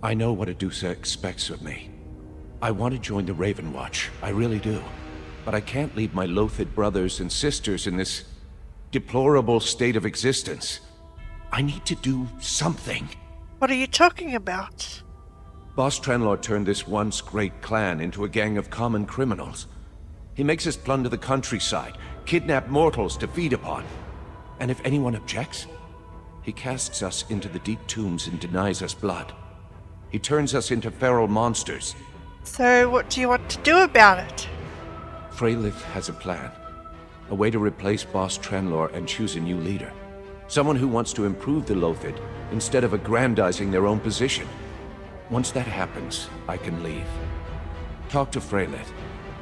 I know what Adusa expects of me. I want to join the Raven Watch, I really do. But I can't leave my Lothid brothers and sisters in this deplorable state of existence. I need to do something. What are you talking about? Boss Trenlor turned this once great clan into a gang of common criminals. He makes us plunder the countryside, kidnap mortals to feed upon. And if anyone objects, he casts us into the deep tombs and denies us blood. He turns us into feral monsters. So what do you want to do about it? Freylith has a plan. A way to replace Boss Trenlor and choose a new leader. Someone who wants to improve the Lothid instead of aggrandizing their own position. Once that happens, I can leave. Talk to Freylith.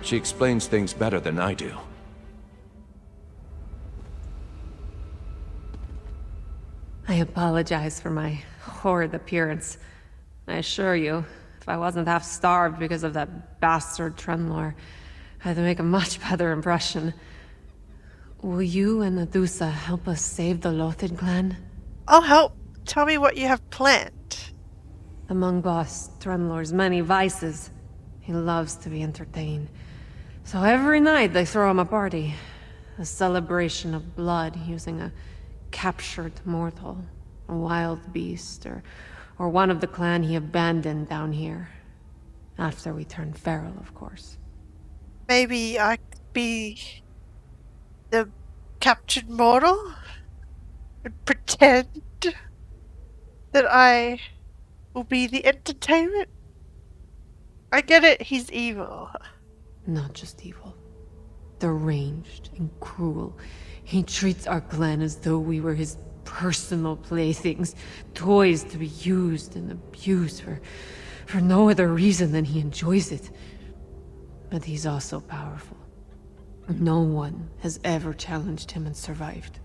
She explains things better than I do. I apologize for my horrid appearance. I assure you, if I wasn't half starved because of that bastard Trenlor, I'd make a much better impression. Will you and Adusa help us save the Lothid clan? I'll help. Tell me what you have planned. Among Boss Trenlor's many vices, he loves to be entertained. So every night they throw him a party. A celebration of blood using a captured mortal, a wild beast, or one of the clan he abandoned down here. After we turned feral, of course. Maybe I could be the captured mortal and pretend that I will be the entertainment. I get it, he's evil. Not just evil. Deranged and cruel. He treats our clan as though we were his personal playthings, toys to be used and abused for no other reason than he enjoys it. But he's also powerful. No one has ever challenged him and survived.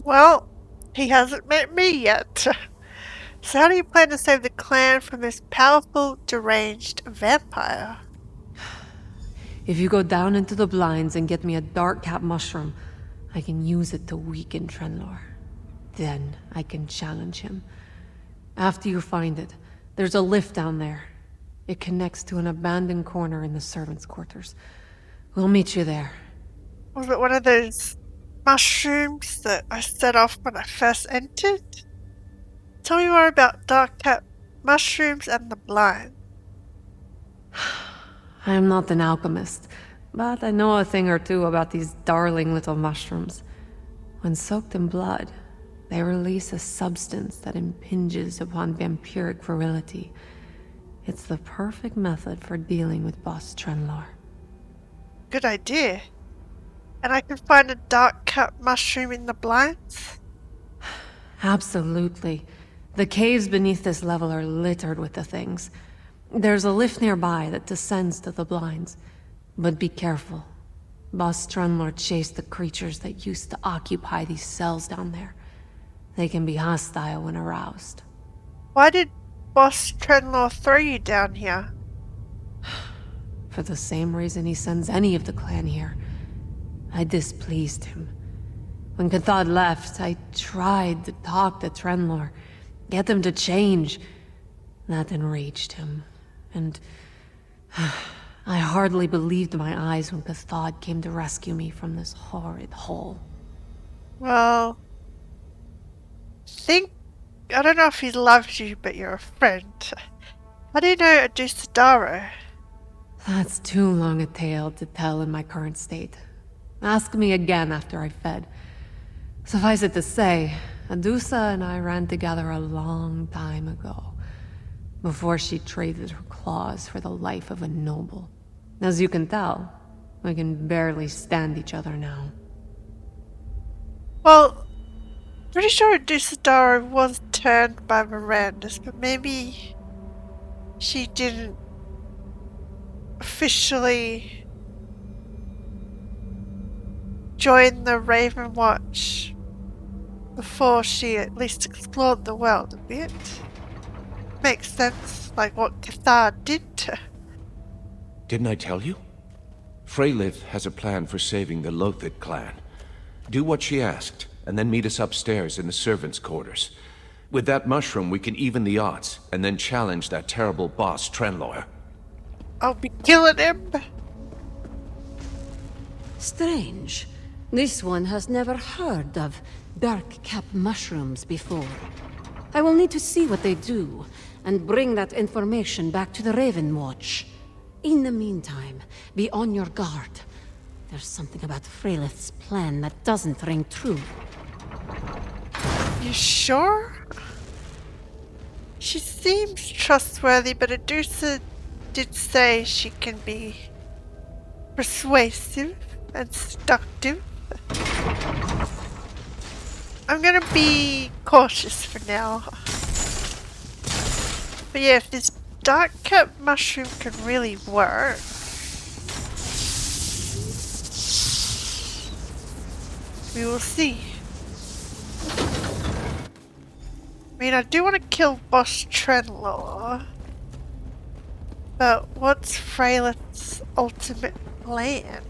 Well, he hasn't met me yet. So how do you plan to save the clan from this powerful, deranged vampire? If you go down into the blinds and get me a dark cap mushroom, I can use it to weaken Trenlor. Then I can challenge him. After you find it, there's a lift down there. It connects to an abandoned corner in the servants' quarters. We'll meet you there. Was it one of those mushrooms that I set off when I first entered? Tell me more about dark cap mushrooms and the blind. I am not an alchemist, but I know a thing or two about these darling little mushrooms. When soaked in blood, they release a substance that impinges upon vampiric virility. It's the perfect method for dealing with Boss Trenlor. Good idea. And I can find a dark cap mushroom in the blinds? Absolutely. The caves beneath this level are littered with the things. There's a lift nearby that descends to the blinds. But be careful. Boss Trenlor chased the creatures that used to occupy these cells down there. They can be hostile when aroused. Why did Boss Trenlor throw you down here? For the same reason he sends any of the clan here. I displeased him. When Kathad left, I tried to talk to Trenlor, get him to change. That enraged him, and I hardly believed my eyes when Kathad came to rescue me from this horrid hole. Well, I don't know if he loves you, but you're a friend. How do you know Adusa? That's too long a tale to tell in my current state. Ask me again after I fed. Suffice it to say, Adusa and I ran together a long time ago, before she traded her claws for the life of a noble. As you can tell, we can barely stand each other now. Well, pretty sure Adusa was turned by Mirandus, but maybe she didn't officially join the Raven Watch before she at least explored the world a bit. Makes sense, like what Kathad did. Didn't I tell you? Freylith has a plan for saving the Lothid clan. Do what she asked, and then meet us upstairs in the servants' quarters. With that mushroom, we can even the odds, and then challenge that terrible boss, Trenlor. I'll be killing him. Strange. This one has never heard of dark cap mushrooms before. I will need to see what they do, and bring that information back to the Raven Watch. In the meantime, be on your guard. There's something about Freylith's plan that doesn't ring true. You sure? She seems trustworthy, but Adusa did say she can be persuasive and seductive. I'm gonna be cautious for now. But yeah, if this dark cap mushroom can really work. We will see. I mean, I do want to kill Boss Trenlor. But what's Freylith's ultimate plan?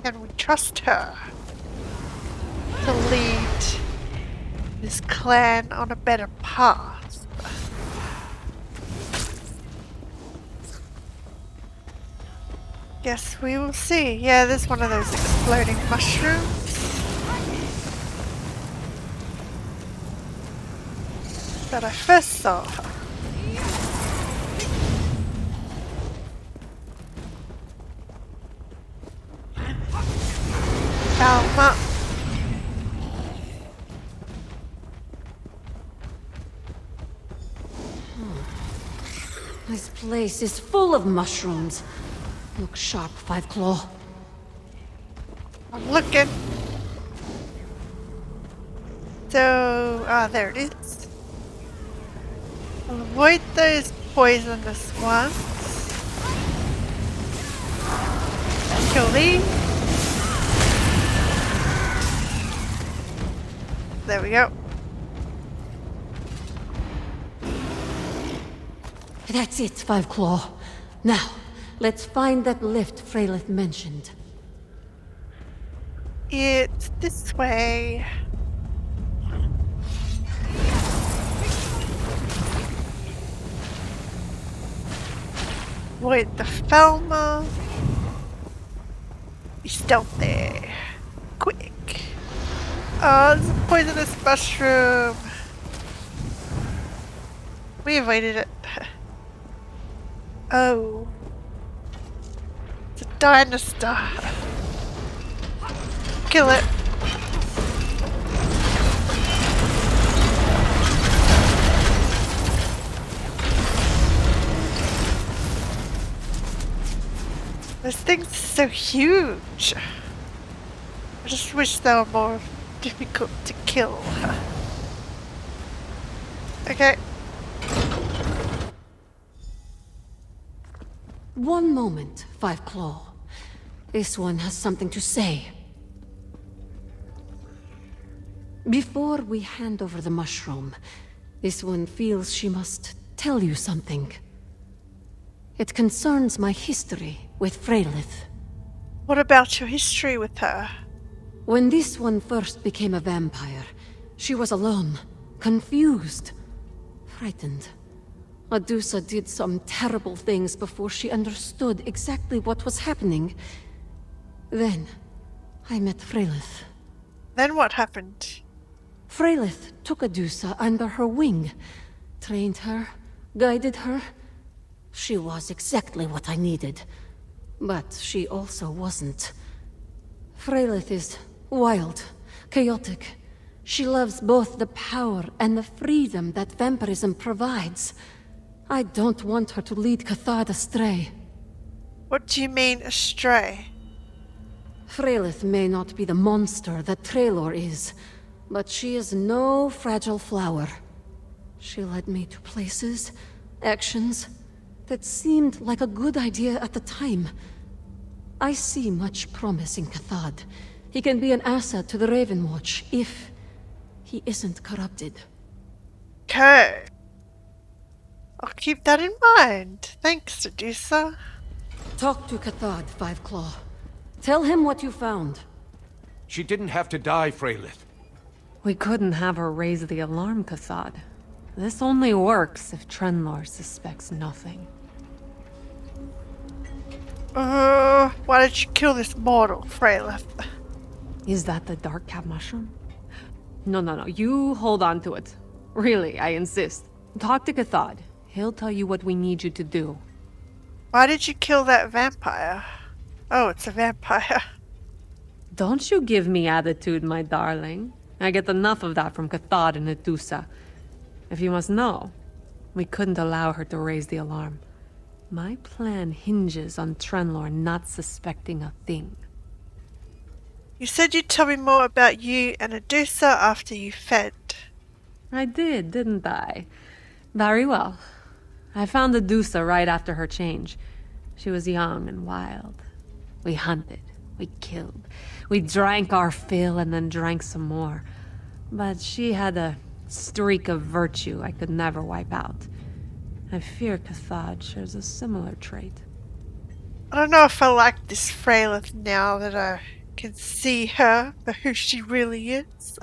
Can we trust her to lead this clan on a better path? Guess we will see. Yeah, there's one of those exploding mushrooms that I first saw. Alma. This place is full of mushrooms. Look sharp, Five Claw. I'm looking. So, there it is. I'll avoid those poisonous ones. Kill these. There we go. That's it, Five Claw. Now, let's find that lift Freylith mentioned. It's this way. Avoid the Falma. Be stealthy. Quick. Oh, it's a poisonous mushroom. We avoided it. Oh. It's a dinosaur. Kill it. Those things are so huge. I just wish they were more difficult to kill. Okay. One moment, Five Claw. This one has something to say. Before we hand over the mushroom, this one feels she must tell you something. It concerns my history with Freylith. What about your history with her? When this one first became a vampire, she was alone, confused, frightened. Adusa did some terrible things before she understood exactly what was happening. Then, I met Freylith. Then what happened? Freylith took Adusa under her wing, trained her, guided her. She was exactly what I needed, but she also wasn't. Freylith is wild, chaotic. She loves both the power and the freedom that vampirism provides. I don't want her to lead Kathad astray. What do you mean, astray? Freylith may not be the monster that Traylor is, but she is no fragile flower. She led me to places, actions, that seemed like a good idea at the time. I see much promise in Kathad. He can be an asset to the Raven Watch if he isn't corrupted. Okay. I'll keep that in mind. Thanks, Adusa. Talk to Kathad, Five Claw. Tell him what you found. She didn't have to die, Freylith. We couldn't have her raise the alarm, Kathad. This only works if Trenlor suspects nothing. Why did you kill this mortal, Freyleth? Is that the dark cat mushroom? No. You hold on to it. Really, I insist. Talk to Kathad. He'll tell you what we need you to do. Why did you kill that vampire? Oh, it's a vampire. Don't you give me attitude, my darling. I get enough of that from Kathad and Medusa. If you must know, we couldn't allow her to raise the alarm. My plan hinges on Trenlor not suspecting a thing. You said you'd tell me more about you and Medusa after you fed. I did, didn't I? Very well. I found Medusa right after her change. She was young and wild. We hunted, we killed, we drank our fill and then drank some more. But she had a streak of virtue I could never wipe out. I fear Kathad shares a similar trait. I don't know if I like this Freyleth now that I can see her for who she really is.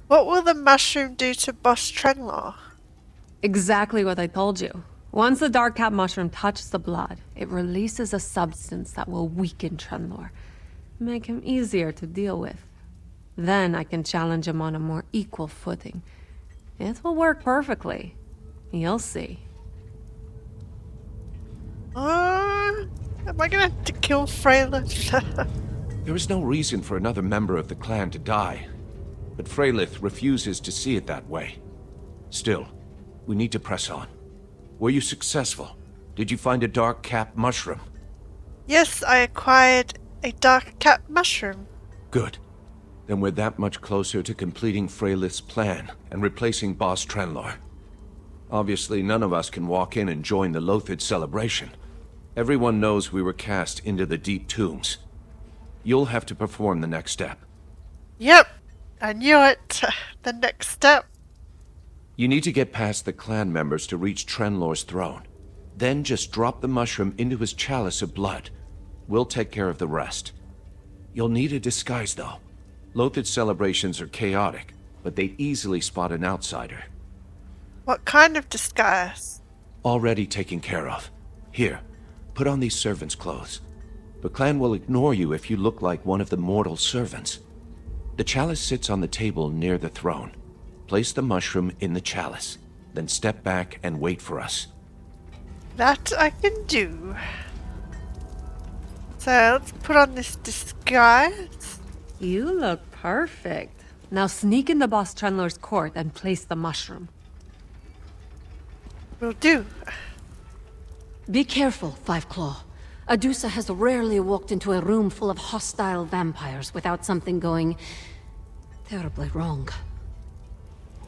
What will the mushroom do to Boss Trenlor? Exactly what I told you. Once the dark cat mushroom touches the blood, it releases a substance that will weaken Trenlor, make him easier to deal with. Then I can challenge him on a more equal footing. It will work perfectly. You'll see. Am I gonna have to kill Freyleth? There is no reason for another member of the clan to die, but Freyleth refuses to see it that way. Still, we need to press on. Were you successful? Did you find a dark cap mushroom? Yes, I acquired a dark cat mushroom. Good. Then we're that much closer to completing Freyleth's plan and replacing Boss Trenlor. Obviously, none of us can walk in and join the Lothid celebration. Everyone knows we were cast into the deep tombs. You'll have to perform the next step. Yep, I knew it. The next step. You need to get past the clan members to reach Trenlor's throne. Then just drop the mushroom into his chalice of blood. We'll take care of the rest. You'll need a disguise, though. Lothid celebrations are chaotic, but they easily spot an outsider. What kind of disguise? Already taken care of. Here, put on these servants' clothes. The clan will ignore you if you look like one of the mortal servants. The chalice sits on the table near the throne. Place the mushroom in the chalice, then step back and wait for us. That I can do. So let's put on this disguise. You look perfect. Now sneak into Boss Trenlor's court and place the mushroom. Will do. Be careful, Five Claw. Adusa has rarely walked into a room full of hostile vampires without something going terribly wrong.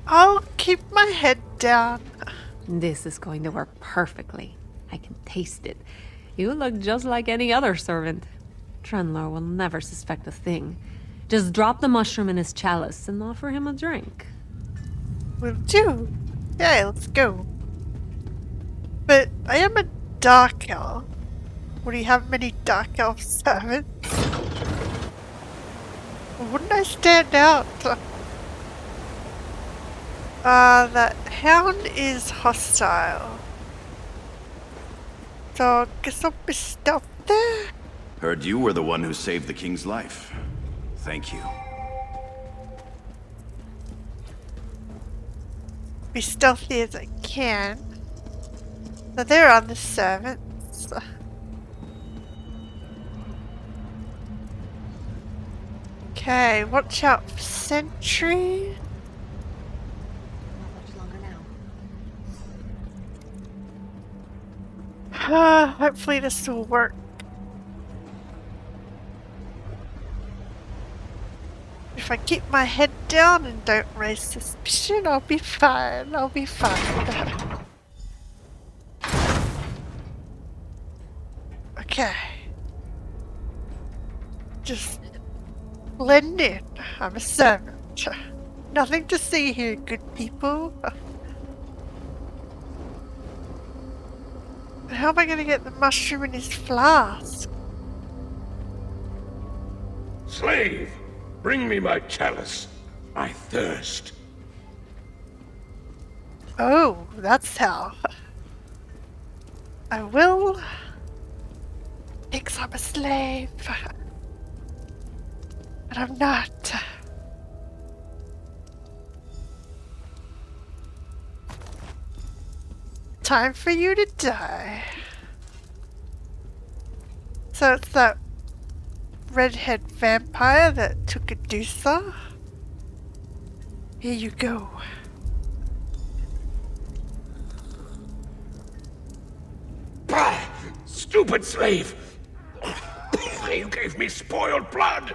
I'll keep my head down. This is going to work perfectly. I can taste it. You look just like any other servant. Trenlor will never suspect a thing. Just drop the mushroom in his chalice and offer him a drink. Will do. Yeah, let's go. But I am a dark elf. Would he have many dark elf servants? Wouldn't I stand out? That hound is hostile. So I guess I'll be stealth there. Heard you were the one who saved the king's life. Thank you. Be stealthy as I can. So they're on the servants. Okay, watch out for sentry. Hopefully this will work. If I keep my head down and don't raise suspicion, I'll be fine. I'll be fine. Okay. Just blend in. I'm a servant. Nothing to see here, good people. How am I going to get the mushroom in his flask? Slave, bring me my chalice. I thirst. Oh, that's how. I will. Thinks I'm a slave. But I'm not. Time for you to die. So it's that redhead vampire that took Adusa. Here you go. Bah! Stupid slave! You gave me spoiled blood!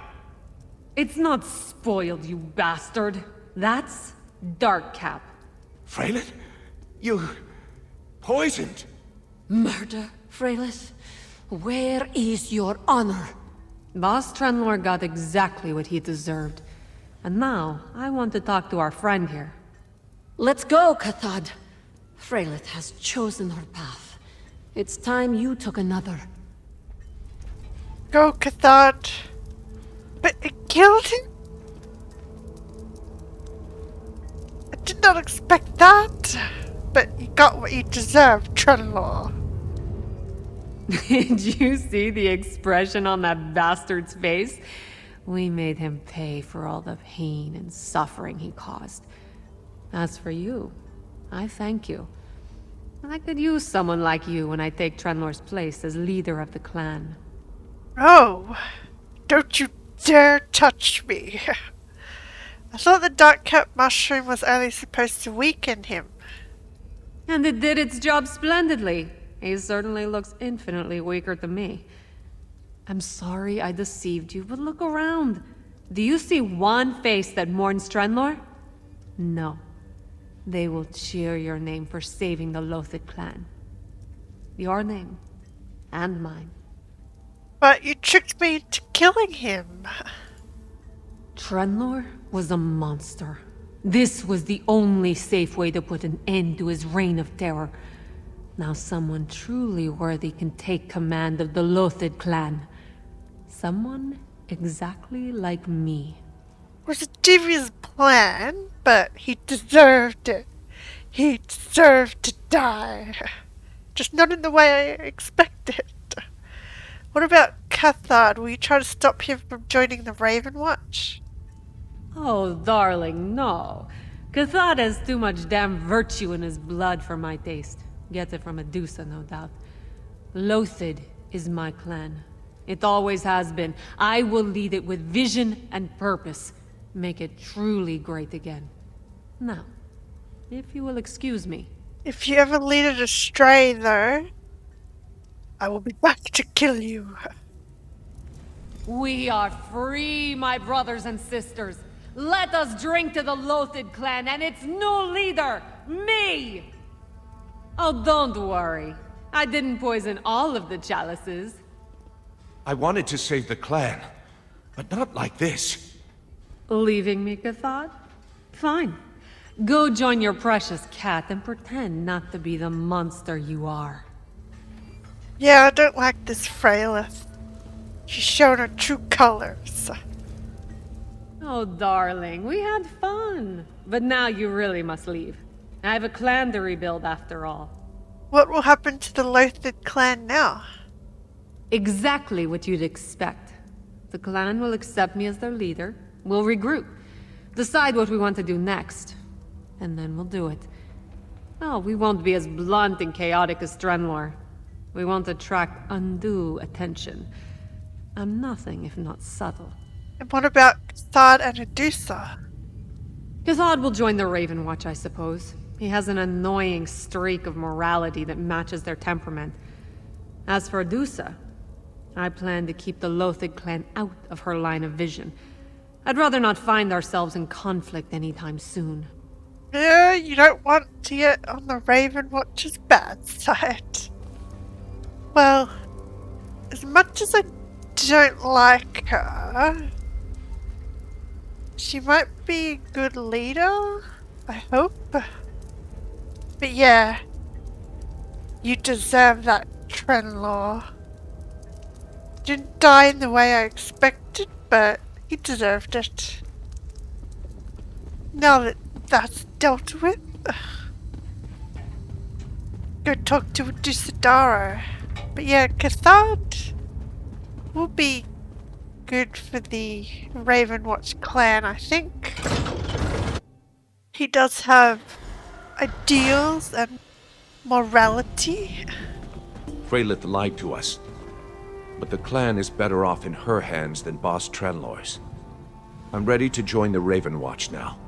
It's not spoiled, you bastard. That's Dark Cap. Freylith? You... poisoned? Murder, Freylith? Where is your honor? Boss Trenlor got exactly what he deserved. And now, I want to talk to our friend here. Let's go, Kathad. Freylith has chosen her path. It's time you took another. Go, Kathad. But it killed him? I did not expect that. But you got what you deserved, Trenlor. Did you see the expression on that bastard's face? We made him pay for all the pain and suffering he caused. As for you, I thank you. I could use someone like you when I take Trenlor's place as leader of the clan. Oh, don't you dare touch me. I thought the Dark Cap mushroom was only supposed to weaken him. And it did its job splendidly. He certainly looks infinitely weaker to me. I'm sorry I deceived you, but look around. Do you see one face that mourns Trenlor? No. They will cheer your name for saving the Lothid clan. Your name. And mine. But you tricked me into killing him. Trenlor was a monster. This was the only safe way to put an end to his reign of terror. Now someone truly worthy can take command of the Lothid clan. Someone exactly like me. It was a devious plan, but he deserved it. He deserved to die. Just not in the way I expected. What about Kathad? Will you try to stop him from joining the Raven Watch? Oh, darling, no. Kathad has too much damn virtue in his blood for my taste. Gets it from Adusa, no doubt. Lothid is my clan. It always has been. I will lead it with vision and purpose. Make it truly great again. Now, if you will excuse me. If you ever lead it astray, though, I will be back to kill you. We are free, my brothers and sisters. Let us drink to the Lothid clan and its new leader, me! Oh, don't worry. I didn't poison all of the chalices. I wanted to save the clan, but not like this. Leaving me, Kathad? Fine. Go join your precious cat and pretend not to be the monster you are. Yeah, I don't like this Freylith. She's shown her true colors. Oh, darling, we had fun. But now you really must leave. I have a clan to rebuild after all. What will happen to the Lothid clan now? Exactly what you'd expect. The clan will accept me as their leader. We'll regroup. Decide what we want to do next. And then we'll do it. Oh, we won't be as blunt and chaotic as Trenlor. We won't attract undue attention. I'm nothing if not subtle. And what about Kathad and Adusa? Kathad will join the Raven Watch, I suppose. He has an annoying streak of morality that matches their temperament. As for Adusa, I plan to keep the Lothid clan out of her line of vision. I'd rather not find ourselves in conflict anytime soon. Yeah, you don't want to get on the Raven Watch's bad side. Well, as much as I don't like her, she might be a good leader, I hope. But yeah, you deserve that, Trenlor. Didn't die in the way I expected, but he deserved it. Now that that's dealt with, go talk to Dusadara. But yeah, Kathad will be good for the Ravenwatch clan, I think. He does have ideals and morality. Freylith lied to us, but the clan is better off in her hands than Boss Trenlor's. I'm ready to join the Ravenwatch now.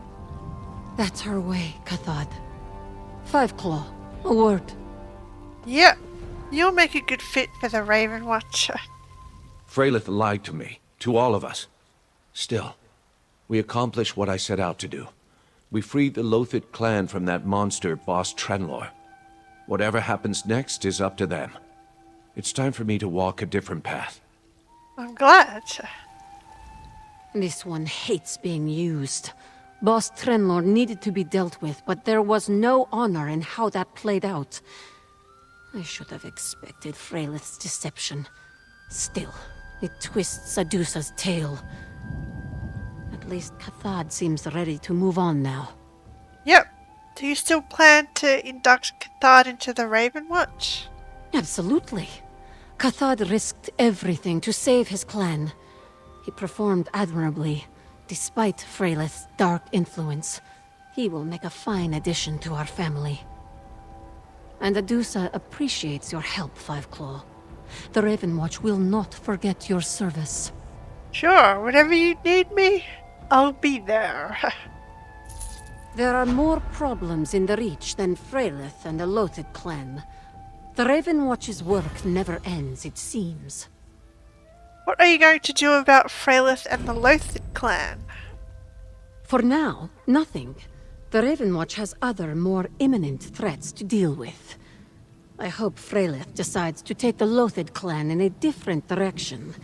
That's her way, Kathad. Fiveclaw, a word. Yeah, you'll make a good fit for the Ravenwatch. Freylith lied to me, to all of us. Still, we accomplished what I set out to do. We freed the Lothid clan from that monster, Boss Trenlor. Whatever happens next is up to them. It's time for me to walk a different path. I'm glad. This one hates being used. Boss Trenlor needed to be dealt with, but there was no honor in how that played out. I should have expected Freylith's deception. Still, it twists Adusa's tail. At least Kathad seems ready to move on now. Yep. Do you still plan to induct Kathad into the Ravenwatch? Absolutely. Kathad risked everything to save his clan. He performed admirably, despite Freylith's dark influence. He will make a fine addition to our family. And Adusa appreciates your help, Fiveclaw. The Ravenwatch will not forget your service. Sure, whenever you need me, I'll be there. There are more problems in the Reach than Freylith and the Lothid clan. The Ravenwatch's work never ends, it seems. What are you going to do about Freylith and the Lothid clan? For now, nothing. The Ravenwatch has other, more imminent threats to deal with. I hope Freylith decides to take the Lothid clan in a different direction.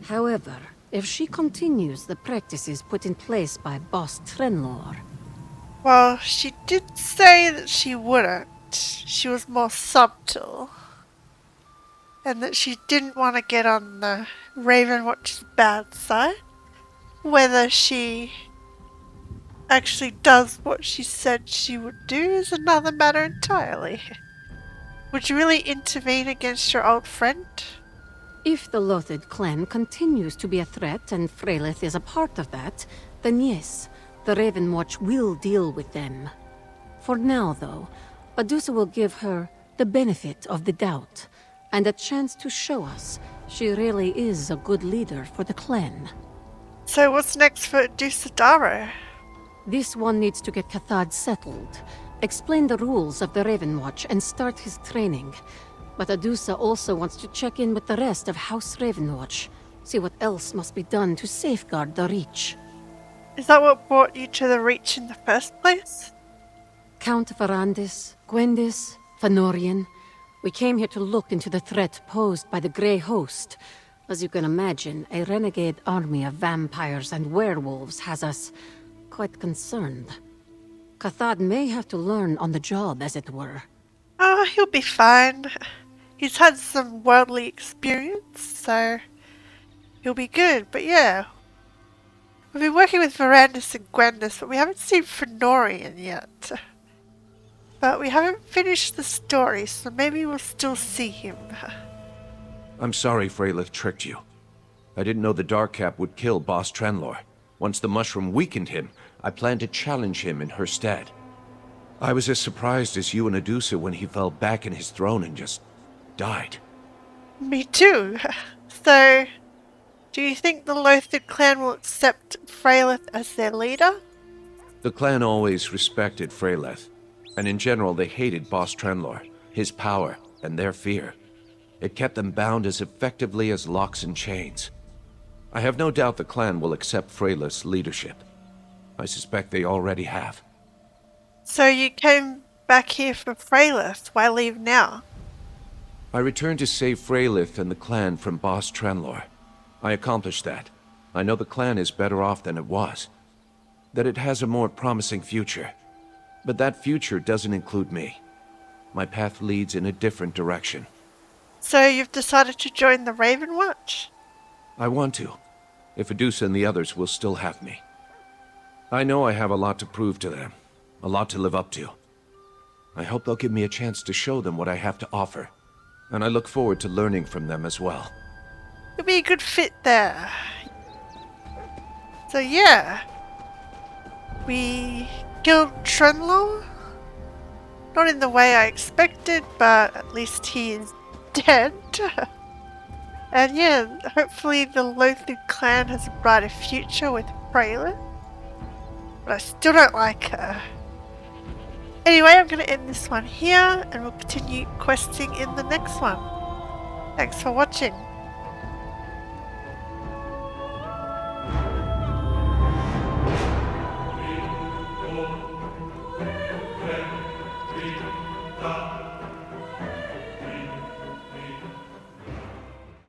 However, if she continues the practices put in place by Boss Trenlor... Well, she did say that she wouldn't. She was more subtle. And that she didn't want to get on the Ravenwatch's bad side. Whether she actually does what she said she would do is another matter entirely. Would you really intervene against your old friend? If the Lothid clan continues to be a threat and Freylith is a part of that, then yes, the Ravenwatch will deal with them. For now, though, Adusa will give her the benefit of the doubt, and a chance to show us she really is a good leader for the clan. So what's next for Dusadara? This one needs to get Kathad settled, explain the rules of the Ravenwatch, and start his training. But Adusa also wants to check in with the rest of House Ravenwatch, see what else must be done to safeguard the Reach. Is that what brought you to the Reach in the first place? Count Varandis, Gwendis, Fëanorian. We came here to look into the threat posed by the Greyhost. As you can imagine, a renegade army of vampires and werewolves has us quite concerned. Kathad may have to learn on the job, as it were. Oh, he'll be fine. He's had some worldly experience, so he'll be good. But yeah, we've been working with Varandis and Gwendis, but we haven't seen Fëanorian yet. But we haven't finished the story, so maybe we'll still see him. I'm sorry Freylith tricked you. I didn't know the Dark Cap would kill Boss Trenlor. Once the mushroom weakened him, I planned to challenge him in her stead. I was as surprised as you and Adusa when he fell back in his throne and just died. Me too. So, do you think the Lothid clan will accept Freylith as their leader? The clan always respected Freylith, and in general they hated Boss Trenlor, his power, and their fear. It kept them bound as effectively as locks and chains. I have no doubt the clan will accept Freylith's leadership. I suspect they already have. So you came back here for Freylith. Why leave now? I returned to save Freylith and the clan from Boss Trenlor. I accomplished that. I know the clan is better off than it was. That it has a more promising future. But that future doesn't include me. My path leads in a different direction. So you've decided to join the Ravenwatch? I want to, if Adusa and the others will still have me. I know I have a lot to prove to them, a lot to live up to. I hope they'll give me a chance to show them what I have to offer. And I look forward to learning from them as well. You'll be a good fit there. So yeah. We killed Trenlor. Not in the way I expected, but at least he is dead. And yeah, hopefully the Lothid clan has a brighter future with Praelan. But I still don't like her. Anyway, I'm going to end this one here, and we'll continue questing in the next one. Thanks for watching.